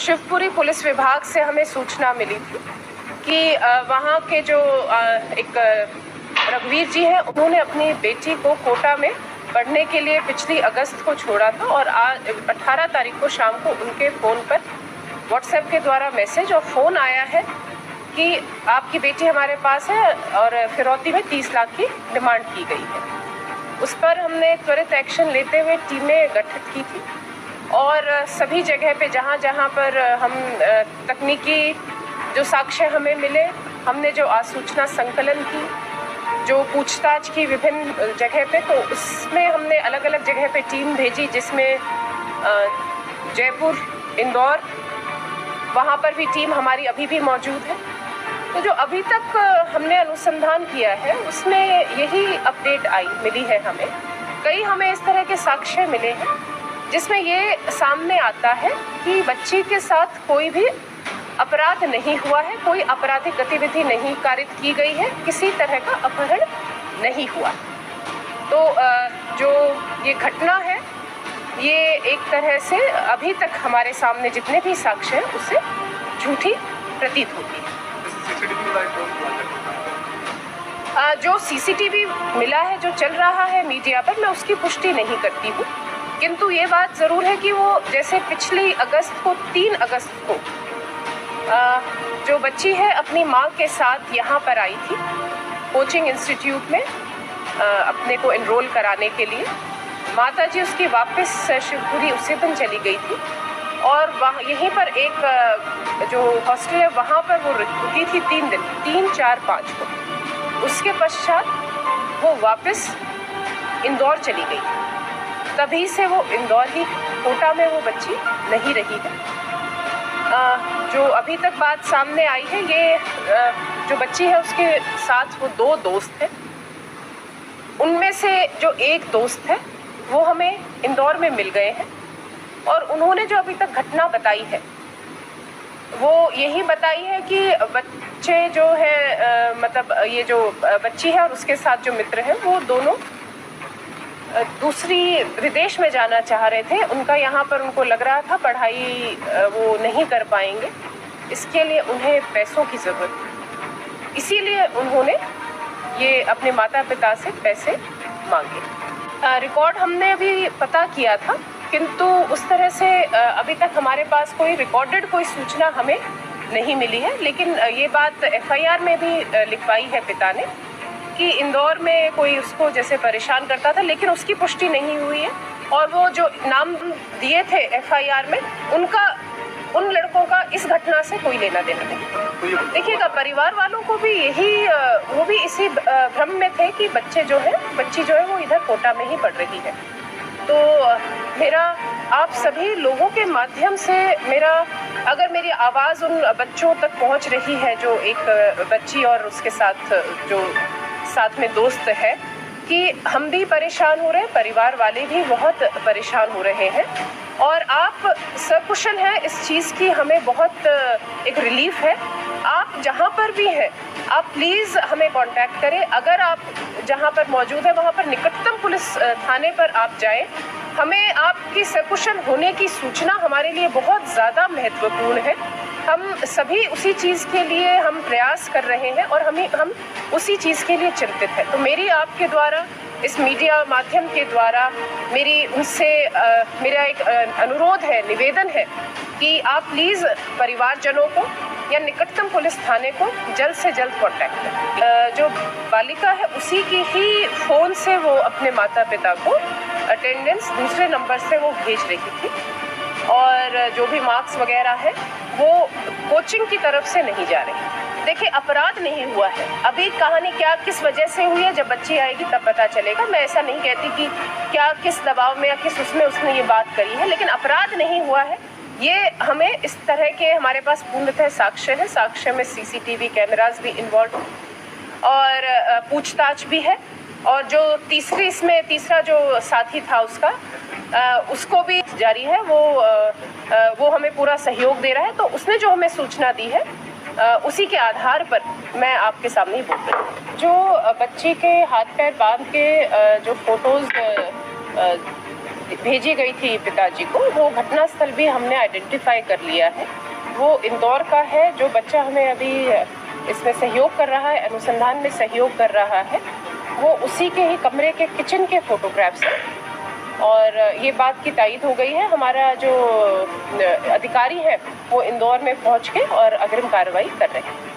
Shivpuri police विभाग से हमें सूचना मिली थी कि वहाँ के जो एक रघुवीर जी हैं, उन्होंने अपनी बेटी को कोटा में पढ़ने के लिए पिछली अगस्त को छोड़ा था और आज 18 तारीख को शाम को उनके फ़ोन पर व्हाट्सएप के द्वारा मैसेज और फ़ोन आया है कि आपकी बेटी हमारे पास है और फिरौती में 30 लाख की डिमांड की गई है। उस पर हमने त्वरित एक्शन लेते हुए टीमें गठित की थी और सभी जगह पे जहाँ जहाँ पर हम तकनीकी जो साक्ष्य हमें मिले, हमने जो आसूचना संकलन की, जो पूछताछ की विभिन्न जगह पे, तो उसमें हमने अलग अलग जगह पे टीम भेजी, जिसमें जयपुर, इंदौर, वहाँ पर भी टीम हमारी अभी भी मौजूद है। तो जो अभी तक हमने अनुसंधान किया है उसमें यही अपडेट मिली है हमें। कई हमें इस तरह के साक्ष्य मिले हैं जिसमें ये सामने आता है कि बच्ची के साथ कोई भी अपराध नहीं हुआ है, कोई आपराधिक गतिविधि नहीं कारित की गई है, किसी तरह का अपहरण नहीं हुआ। तो जो ये घटना है ये एक तरह से अभी तक हमारे सामने जितने भी साक्ष्य हैं उससे झूठी प्रतीत होती है। जो सीसीटीवी मिला है, जो चल रहा है मीडिया पर, मैं उसकी पुष्टि नहीं करती हूँ, किंतु ये बात ज़रूर है कि वो जैसे पिछली अगस्त को 3 अगस्त को जो बच्ची है अपनी माँ के साथ यहाँ पर आई थी कोचिंग इंस्टीट्यूट में अपने को एनरोल कराने के लिए। माता जी उसकी वापस शिवपुरी उसी दिन चली गई थी और वहाँ यहीं पर एक जो हॉस्टल है वहाँ पर वो रुकी थी 3 दिन, 3, 4, 5 को। उसके पश्चात वो वापस इंदौर चली गई। तभी से वो इंदौर ही, कोटा में वो बच्ची नहीं रही है। जो अभी तक बात सामने आई है, ये जो बच्ची है उसके साथ वो 2 दोस्त हैं। उनमें से जो एक दोस्त है वो हमें इंदौर में मिल गए हैं और उन्होंने जो अभी तक घटना बताई है वो यही बताई है कि बच्चे जो है मतलब ये जो बच्ची है और उसके साथ जो मित्र हैं वो दोनों दूसरी विदेश में जाना चाह रहे थे। उनका यहाँ पर उनको लग रहा था पढ़ाई वो नहीं कर पाएंगे, इसके लिए उन्हें पैसों की ज़रूरत थी, इसीलिए उन्होंने ये अपने माता पिता से पैसे मांगे। रिकॉर्ड हमने अभी पता किया था, किंतु उस तरह से अभी तक हमारे पास कोई रिकॉर्डेड कोई सूचना हमें नहीं मिली है। लेकिन ये बात एफआईआर में भी लिखवाई है पिता ने कि इंदौर में कोई उसको जैसे परेशान करता था, लेकिन उसकी पुष्टि नहीं हुई है और वो जो नाम दिए थे एफआईआर में उन लड़कों का इस घटना से कोई लेना देना नहीं। देखिएगा, परिवार वालों को भी यही वो भी इसी भ्रम में थे कि बच्ची जो है वो इधर कोटा में ही पढ़ रही है। तो मेरा आप सभी लोगों के माध्यम से अगर मेरी आवाज़ उन बच्चों तक पहुंच रही है, जो एक बच्ची और उसके साथ जो साथ में दोस्त है, कि हम भी परेशान हो रहे हैं, परिवार वाले भी बहुत परेशान हो रहे हैं और आप सकुशल हैं, इस चीज़ की हमें बहुत एक रिलीफ है। आप जहाँ पर भी हैं आप प्लीज़ हमें कांटेक्ट करें। अगर आप जहाँ पर मौजूद है वहाँ पर निकटतम पुलिस थाने पर आप जाएं। हमें आपकी सकुशल होने की सूचना हमारे लिए बहुत ज़्यादा महत्वपूर्ण है। हम सभी उसी चीज़ के लिए हम प्रयास कर रहे हैं और हम उसी चीज़ के लिए चिंतित हैं। तो मेरी आपके द्वारा, इस मीडिया माध्यम के द्वारा मेरी उनसे मेरा एक अनुरोध है, निवेदन है कि आप प्लीज़ परिवारजनों को या निकटतम पुलिस थाने को जल्द से जल्द कांटेक्ट करें। जो बालिका है उसी की ही फ़ोन से वो अपने माता पिता को अटेंडेंस दूसरे नंबर से वो भेज रही थी और जो भी मार्क्स वगैरह है वो कोचिंग की तरफ से नहीं जा रहे। देखिए, अपराध नहीं हुआ है, अभी कहानी क्या किस वजह से हुई है जब बच्ची आएगी तब पता चलेगा। मैं ऐसा नहीं कहती कि क्या किस दबाव में या किस उसमें उसने ये बात करी है, लेकिन अपराध नहीं हुआ है। ये हमें इस तरह के हमारे पास पूर्णतः साक्ष्य है। साक्ष्य में सीसीटीवी कैमरास भी इन्वॉल्व और पूछताछ भी है और जो तीसरा जो साथी था उसको भी जारी है। वो हमें पूरा सहयोग दे रहा है। तो उसने जो हमें सूचना दी है उसी के आधार पर मैं आपके सामने ही बोल रही हूँ। जो बच्ची के हाथ पैर बांध के जो फोटोज़ भेजी गई थी पिताजी को, वो घटनास्थल भी हमने आइडेंटिफाई कर लिया है। वो इंदौर का है। जो बच्चा हमें अभी इसमें सहयोग कर रहा है, अनुसंधान में सहयोग कर रहा है, वो उसी के ही कमरे के किचन के फोटोग्राफ्स हैं और ये बात की तायीद हो गई है। हमारा जो अधिकारी है वो इंदौर में पहुंच के और अग्रिम कार्रवाई कर रहे हैं।